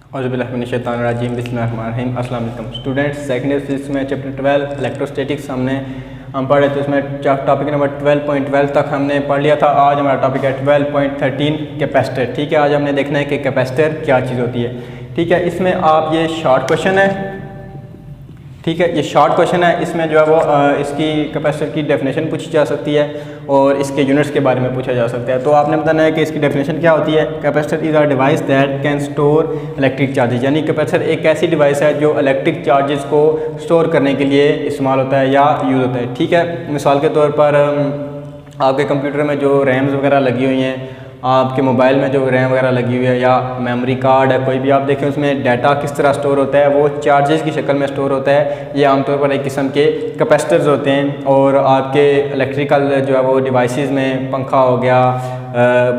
औज़ुबिल्लाहिमिनश्शैतानिर्रजीम बिस्मिल्लाहिर्रहमानिर्रहीम। अस्सलाम वालेकुम स्टूडेंट्स, सेकंड ईयर फिजिक्स में चैप्टर 12 इलेक्ट्रोस्टैटिक्स हमने पढ़ रहे थे। उसमें टॉपिक नंबर 12.12 तक हमने पढ़ लिया था। आज हमारा टॉपिक है 12.13 कैपेसिटर। ठीक है, आज हमने देखना है कि कैपेसिटर क्या चीज़ होती है। ठीक है, इसमें आप ये शॉर्ट क्वेश्चन है। ठीक है, ये शॉर्ट क्वेश्चन है। इसमें जो है वो इसकी कैपेसिटर की डेफिनेशन पूछी जा सकती है और इसके यूनिट्स के बारे में पूछा जा सकता है। तो आपने बताना है कि इसकी डेफिनेशन क्या होती है। Capacitor is a device that can store electric charges, यानी कैपेसिटर एक ऐसी डिवाइस है जो इलेक्ट्रिक चार्जेस को स्टोर करने के लिए इस्तेमाल होता है या यूज़ होता है। ठीक है, मिसाल के तौर पर आपके कंप्यूटर में जो रैम्स वगैरह लगी हुई हैं, आपके मोबाइल में जो रैम वगैरह लगी हुई है या मेमोरी कार्ड है कोई भी, आप देखें उसमें डाटा किस तरह स्टोर होता है, वो चार्जेस की शक्ल में स्टोर होता है। ये आमतौर पर एक किस्म के कैपेसिटर्स होते हैं। और आपके इलेक्ट्रिकल जो है वो डिवाइसेस में पंखा हो गया,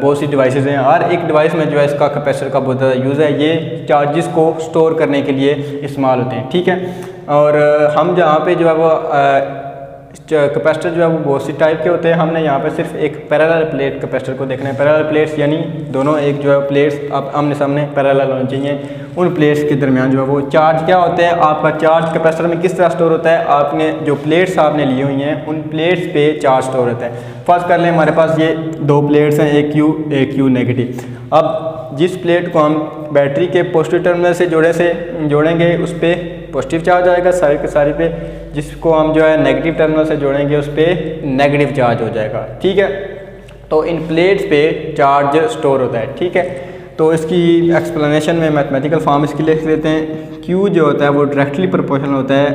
बहुत सी डिवाइसेस हैं। हर एक डिवाइस में जो है इसका कैपेसिटर का बहुत ज़्यादा यूज़ है। ये चार्जेस को स्टोर करने के लिए इस्तेमाल होते हैं। ठीक है, और हम जहाँ पे जो है वो कैपेसिटर जो है वो बहुत सी टाइप के होते हैं। हमने यहाँ पे सिर्फ एक पैरेलल प्लेट कैपेसिटर को देखना है। पैरेलल प्लेट्स यानी दोनों एक जो है प्लेट्स अब आमने सामने पैरेलल होनी चाहिए। उन प्लेट्स के दरमियान जो है वो चार्ज क्या होते हैं, आपका चार्ज कैपेसिटर में किस तरह स्टोर होता है। आपने जो प्लेट्स आपने ली हुई हैं उन प्लेट्स पे चार्ज स्टोर होता है। फर्स्ट कर लें, हमारे पास ये दो प्लेट्स हैं, एक क्यू नेगेटिव। अब जिस प्लेट को हम बैटरी के पॉजिटिव टर्मिनल से जोड़ेंगे उस पर पॉजिटिव चार्ज आएगा सारी के सारी पे। जिसको हम जो है नेगेटिव टर्मिनल से जोड़ेंगे उस पर नेगेटिव चार्ज हो जाएगा। ठीक है, तो इन प्लेट्स पे चार्ज स्टोर होता है। ठीक है, तो इसकी एक्सप्लेनेशन में मैथमेटिकल फॉर्म इसकी लिख लेते हैं। Q जो होता है वो डायरेक्टली प्रोपोर्शनल होता है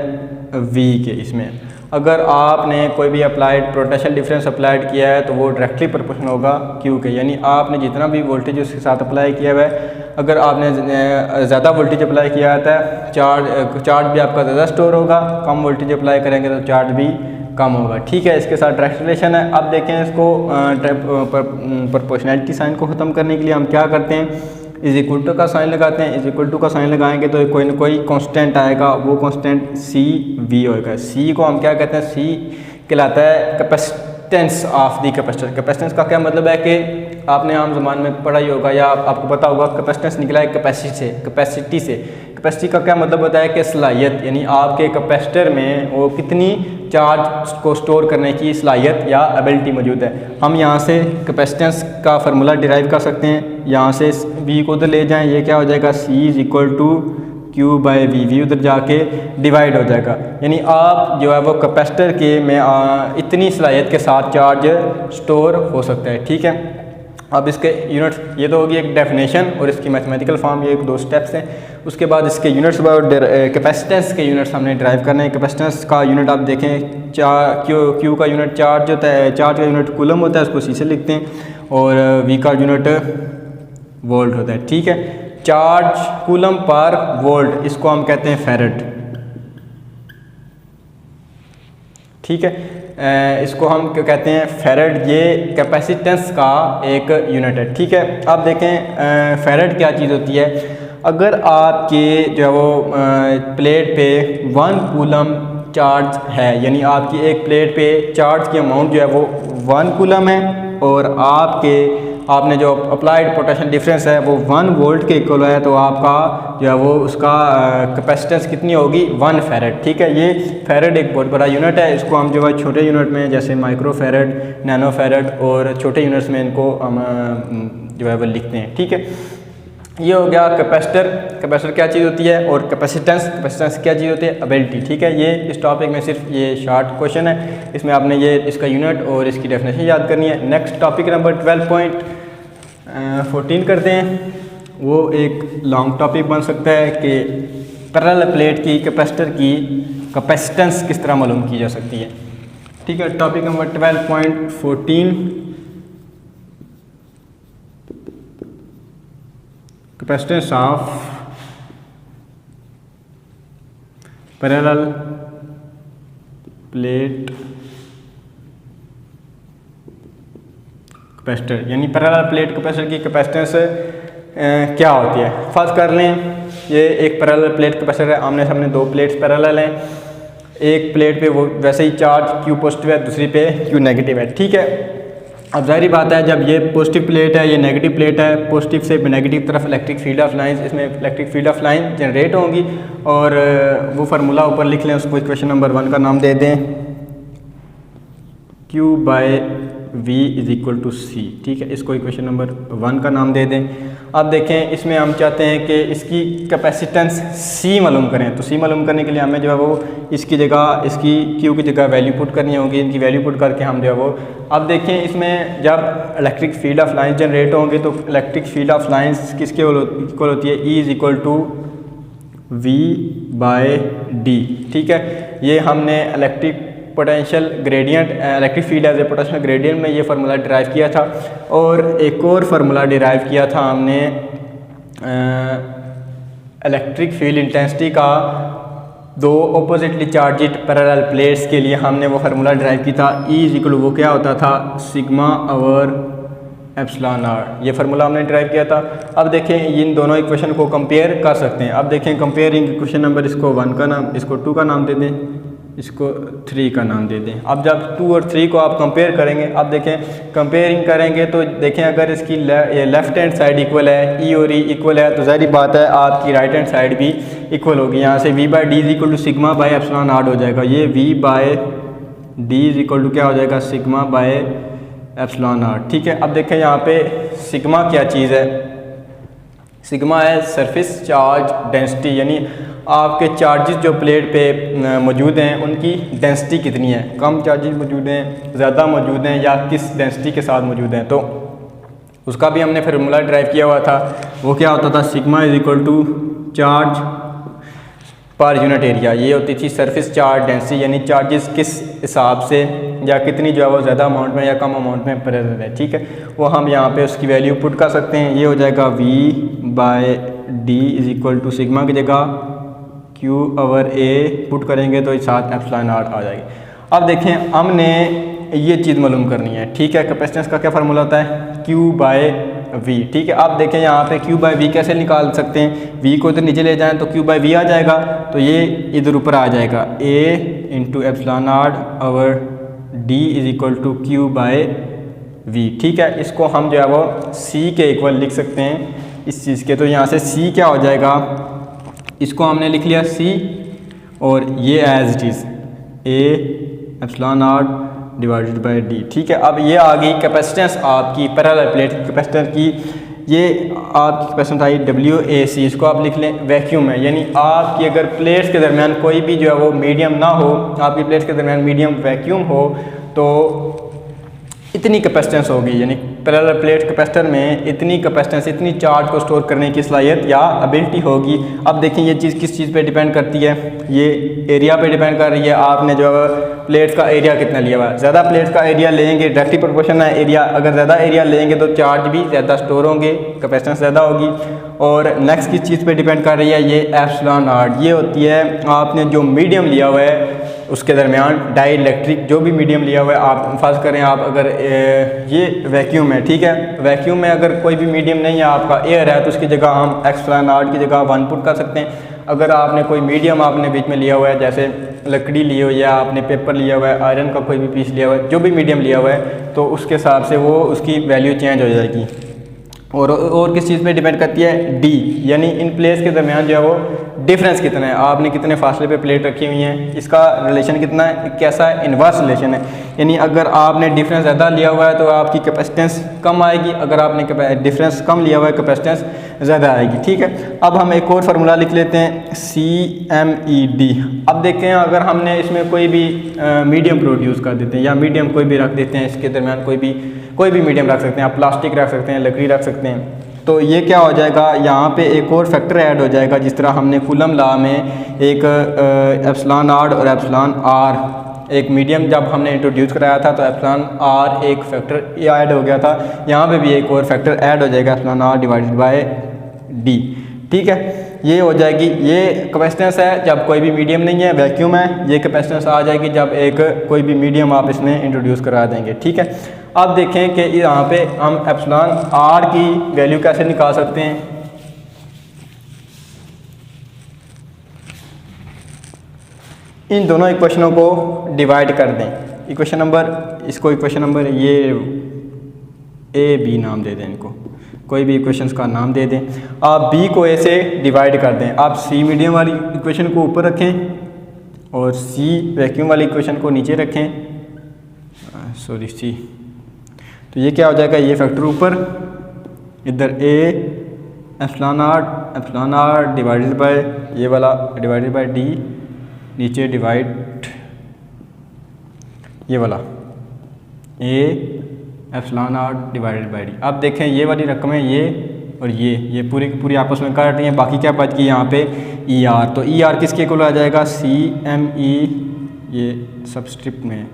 V के। इसमें अगर आपने कोई भी अप्लाइड पोटेंशियल डिफरेंस अप्लाइड किया है तो वो डायरेक्टली प्रोपोर्शनल होगा Q के, यानी आपने जितना भी वोल्टेज उसके साथ अप्लाई किया हुआ है, अगर आपने ज़्यादा वोल्टेज अप्लाई किया था चार्ज भी आपका ज़्यादा स्टोर होगा, कम वोल्टेज अप्लाई करेंगे तो चार्ज भी कम होगा। ठीक है, इसके साथ डायरेक्ट रिलेशन है। अब देखें इसको प्रोपोर्शनैलिटी साइन को ख़त्म करने के लिए हम क्या करते हैं, इज इक्वल टू का साइन लगाते हैं। इज इक्वल टू का साइन लगाएंगे तो कोई ना कोई कांस्टेंट आएगा, वो कांस्टेंट CV होगा। C को हम क्या कहते हैं, C कहलाता है capacitance of the capacitor. Capacitance का क्या मतलब है कि आपने आम ज़बान में पढ़ा ही होगा या आपको पता होगा, कैपेसिटेंस निकला है कैपेसिटी से। कैपेसिटी का क्या मतलब होता है कि सलाहियत, यानी आपके कैपेसिटर में वो कितनी चार्ज को स्टोर करने की सलाहियत या एबिलिटी मौजूद है। हम यहाँ से कैपेसिटेंस का फार्मूला डिराइव कर सकते हैं। यहाँ से V को उधर ले जाएं, ये क्या हो जाएगा, C is equal to Q/V। V उधर जाके डिवाइड हो जाएगा, यानी आप जो है वो कैपेसिटर के में इतनी सलाहियत के साथ चार्ज स्टोर हो सकता है। ठीक है, अब इसके यूनिट्स, ये तो होगी एक डेफिनेशन और इसकी मैथमेटिकल फॉर्म, ये एक दो स्टेप्स हैं। उसके बाद इसके यूनिट्स कैपेसिटेंस के यूनिट्स हमने ड्राइव करने हैं। कैपेसिटेंस का यूनिट आप देखें, Q का यूनिट चार्ज होता है, चार्ज का यूनिट कूलम होता है, उसको C से लिखते हैं, और V का यूनिट वोल्ट होता है। ठीक है, चार्ज कूलम पर वोल्ट, इसको हम कहते हैं फैरेड। ठीक है, इसको हम क्या कहते हैं, फैरेड। ये कैपेसिटेंस का एक यूनिट है। ठीक है, अब देखें फैरेड क्या चीज़ होती है। अगर आपके जो है वो प्लेट पे 1 कूलम चार्ज है, यानी आपकी एक प्लेट पे चार्ज की अमाउंट जो है वो 1 कूलम है, और आपने जो अप्लाइड पोटेंशियल डिफरेंस है वो 1 वोल्ट के इक्वल है, तो आपका जो है वो उसका कैपेसिटेंस कितनी होगी, 1 फैरेड। ठीक है, ये फैरेड एक बहुत बड़ा यूनिट है। इसको हम जो है छोटे यूनिट में जैसे माइक्रो फैरेड, नैनो फैरेड और छोटे यूनिट्स में इनको हम जो है वो लिखते हैं। ठीक है, ये हो गया कैपेसिटर। कैपेसिटर क्या चीज़ होती है, और कैपेसिटेंस क्या चीज़ होती है, एबिलिटी। ठीक है, ये इस टॉपिक में सिर्फ ये शॉर्ट क्वेश्चन है, इसमें आपने ये इसका यूनिट और इसकी डेफिनेशन याद करनी है। नेक्स्ट टॉपिक नंबर 12.14 करते हैं। वो एक लॉन्ग टॉपिक बन सकता है कि पैरेलल प्लेट की कैपेसिटर की कैपेसिटेंस किस तरह मालूम की जा सकती है। ठीक है, topic number 12.14 capacitance of parallel plate capacitor, यानी पैरेलल प्लेट कैपेसिटर की कैपेसिटेंस क्या होती है। फर्स्ट कर लें, ये एक पैरेलल प्लेट कैपेसिटर है, आमने सामने दो प्लेट्स पैरेलल हैं। एक प्लेट पे वो वैसे ही चार्ज Q पॉजिटिव है, दूसरी पे Q नेगेटिव है। ठीक है, अब ज़ाहिर बात है जब ये पॉजिटिव प्लेट है, ये नेगेटिव प्लेट है, पॉजिटिव से नेगेटिव तरफ इलेक्ट्रिक फील्ड ऑफ लाइंस, इसमें electric field of line generate होंगी। और वो फार्मूला ऊपर लिख लें, उसको क्वेश्चन नंबर 1 का नाम दे दें Q/V = C। ठीक है, इसको इक्वेशन नंबर 1 का नाम दे दें। अब देखें इसमें हम चाहते हैं कि इसकी कैपेसिटेंस C मालूम करें। तो C मालूम करने के लिए हमें जो है वो इसकी जगह, इसकी Q की जगह वैल्यू पुट करनी होगी। इनकी वैल्यू पुट करके हम जो है वो, अब देखें इसमें जब electric field of lines generate होंगे तो इलेक्ट्रिक फील्ड ऑफ लाइंस किसके इक्वल होती है? E = V/D। ठीक है, ये हमने electric potential gradient, electric field as a potential gradient में ये फार्मूला डिराइव किया था। और एक और फार्मूला डिराइव किया था हमने इलेक्ट्रिक फील्ड इंटेंसिटी का 2 ऑपोजिटली चार्जिड पैरेलल प्लेट्स के लिए हमने वो फार्मूला डिराइव किया था। E वो क्या होता था? σ/ε0। ये फार्मूला हमने डिराइव किया था। अब देखें इन दोनों इक्वेशन को कंपेयर कर सकते हैं। अब देखें कंपेयरिंग इक्वेशन नंबर, इसको 1 का नाम, इसको 2 का नाम दे दें, इसको 3 का नाम दे दें। अब जब 2 और 3 को आप कंपेयर करेंगे, अब देखें कंपेयरिंग करेंगे तो देखें अगर इसकी लेफ़्ट हैंड साइड इक्वल है, E और E इक्वल है, तो ज़ाहिर बात है आपकी राइट हैंड साइड भी इक्वल होगी। यहाँ से V/D = σ/ε0 हो जाएगा। ये V/D = क्या हो जाएगा? σ/ε0। ठीक है, अब देखें यहाँ पे सिग्मा क्या चीज़ है? सिग्मा है सरफेस चार्ज डेंसिटी, यानी आपके चार्जेस जो प्लेट पे मौजूद हैं उनकी डेंसिटी कितनी है, कम चार्जेस मौजूद हैं, ज़्यादा मौजूद हैं, या किस डेंसिटी के साथ मौजूद हैं। तो उसका भी हमने फार्मूला ड्राइव किया हुआ था। वो क्या होता था? Sigma = charge per unit area. ये होती थी सरफेस चार्ज डेंसिटी, यानी चार्जेस किस हिसाब से या कितनी जो है वो ज़्यादा अमाउंट में या कम अमाउंट में प्रेजेंट है। ठीक है, वो हम यहाँ पे उसकी वैल्यू पुट कर सकते हैं। ये हो जाएगा V/D = सिग्मा की जगह Q/A पुट करेंगे तो साथ ε0 आ जाएगी। अब देखें हमने ये चीज़ मालूम करनी है। ठीक है, कैपेसिटेंस का क्या फार्मूला होता है? Q/V। ठीक है, अब देखें यहाँ पे Q/V कैसे निकाल सकते हैं? V को इधर नीचे ले जाएं तो Q/V आ जाएगा, तो ये इधर ऊपर आ जाएगा A × ε0/D = Q/V। ठीक है, इसको हम जो है वो C के इक्वल लिख सकते हैं इस चीज़ के। तो यहाँ से C क्या हो जाएगा? इसको हमने लिख लिया C, और ये as it is A ε0/D। ठीक है, अब ये आ गई कैपेसिटेंस आपकी पैरेलल प्लेट कैपेसिटर की। ये आपकी कैपेसिटेंस आई WAC, इसको आप लिख लें वैक्यूम है, यानी आपकी अगर प्लेट्स के दरमियान कोई भी जो है वो मीडियम ना हो, आपकी प्लेट्स के दरमियान मीडियम वैक्यूम हो, तो इतनी कैपेसिटेंस होगी, यानी पैरेलल प्लेट कैपेसिटर में इतनी कैपेसिटेंस, इतनी चार्ज को स्टोर करने की सलाहियत या एबिलिटी होगी। अब देखें ये चीज़ किस चीज़ पे डिपेंड करती है? ये एरिया पे डिपेंड कर रही है। आपने जो है प्लेट्स का एरिया कितना लिया हुआ है, ज़्यादा प्लेट्स का एरिया लेंगे, डायरेक्टली प्रोपोर्शन है एरिया, अगर ज़्यादा एरिया लेंगे तो चार्ज भी ज़्यादा स्टोर होंगे, कैपेसिटेंस ज़्यादा होगी। और नेक्स्ट किस चीज़ पे डिपेंड कर रही है? ये ε0। ये होती है आपने जो मीडियम लिया हुआ है उसके दरमियान डाई इलेक्ट्रिक जो भी मीडियम लिया हुआ है। आप फर्ज करें आप अगर ये वैक्यूम है, ठीक है, वैक्यूम में अगर कोई भी मीडियम नहीं है, आपका एयर है, तो उसकी जगह हम ε0 की जगह 1 पुट कर सकते हैं। अगर आपने कोई मीडियम आपने बीच में लिया हुआ है, जैसे लकड़ी ली हो या आपने पेपर लिया हुआ है, आयरन का कोई भी पीस लिया हुआ है, जो भी मीडियम लिया हुआ है, तो उसके हिसाब से वो उसकी वैल्यू चेंज हो जाएगी। और किस चीज़ पे डिपेंड करती है? D, यानी इन प्लेट्स के दरमियान जो है वो डिफरेंस कितना है, आपने कितने फासले पे प्लेट रखी हुई हैं, इसका रिलेशन कितना है, कैसा है, इन्वर्स रिलेशन है। यानी अगर आपने डिफरेंस ज़्यादा लिया हुआ है तो आपकी कैपेसिटेंस कम आएगी, अगर आपने डिफरेंस कम लिया हुआ है कैपेसिटेंस ज़्यादा आएगी। ठीक है, अब हम एक और फार्मूला लिख लेते हैं CMED। अब देखें अगर हमने इसमें कोई भी मीडियम प्रोड्यूस कर देते हैं या मीडियम कोई भी रख देते हैं, इसके दरमियान कोई भी मीडियम रख सकते हैं, आप प्लास्टिक रख सकते हैं, लकड़ी रख सकते हैं, तो ये क्या हो जाएगा, यहाँ पे एक और फैक्टर ऐड हो जाएगा। जिस तरह हमने कूलम लॉ में एक ε0 और ε एक मीडियम जब हमने इंट्रोड्यूस कराया था तो ε0 एक फैक्टर ऐड हो गया था, यहाँ पे भी एक और फैक्टर ऐड हो जाएगा ε0/D। ठीक है, ये हो जाएगी, ये कैपेसिटेंस है जब कोई भी मीडियम नहीं है, वैक्यूम है। ये कैपेसिटेंस आ जाएगी जब एक कोई भी मीडियम आप इसमें इंट्रोड्यूस करा देंगे। ठीक है, अब देखें कि यहाँ पे हम ε0 की वैल्यू कैसे निकाल सकते हैं। इन दोनों इक्वेशनों को डिवाइड कर दें। इक्वेशन नंबर, इसको इक्वेशन नंबर ये ए बी नाम दे दें इनको, कोई भी इक्वेशंस का नाम दे दें। आप बी को ए से डिवाइड कर दें। आप सी मीडियम वाली इक्वेशन को ऊपर रखें और सी वैक्यूम वाली इक्वेशन को नीचे रखें, सॉरी सी। तो ये क्या हो जाएगा, ये फैक्टर ऊपर, इधर A epsilon R divided by ये वाला डिवाइडेड बाय डी, नीचे डिवाइड ये वाला A epsilon R divided by D. अब देखें ये वाली रकमें ये और ये पूरी की पूरी आपस में काट रही हैं। बाकी क्या बच गई यहाँ पे ई आर, तो ई आर किसके इक्वल आ जाएगा, सी एम ई, ये सबस्क्रिप्ट में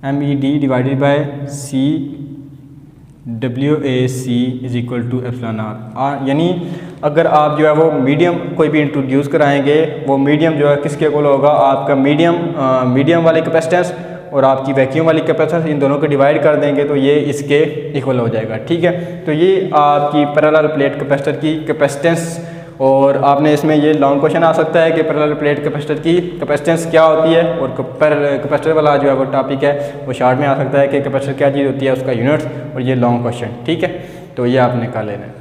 M E D divided by C W A C is equal to epsilon R. यानी अगर आप जो है वो मीडियम कोई भी इंट्रोड्यूस कराएंगे, वो मीडियम जो है किसके इक्वल होगा, आपका मीडियम वाली कैपेसिटेंस और आपकी वैक्यूम वाली कैपेसिटेंस, इन दोनों को डिवाइड कर देंगे तो ये इसके इक्वल हो जाएगा। ठीक है, तो ये आपकी पैरेलल प्लेट कैपेसिटर की कैपेसिटेंस। और आपने इसमें ये लॉन्ग क्वेश्चन आ सकता है कि पैरेलल प्लेट कैपेसिटर की कैपेसिटेंस क्या होती है, और कैपेसिटर वाला जो है वो टॉपिक है वो शॉर्ट में आ सकता है कि कैपेसिटर क्या चीज़ होती है, उसका यूनिट्स, और ये लॉन्ग क्वेश्चन। ठीक है, तो ये आपने कर लेना है।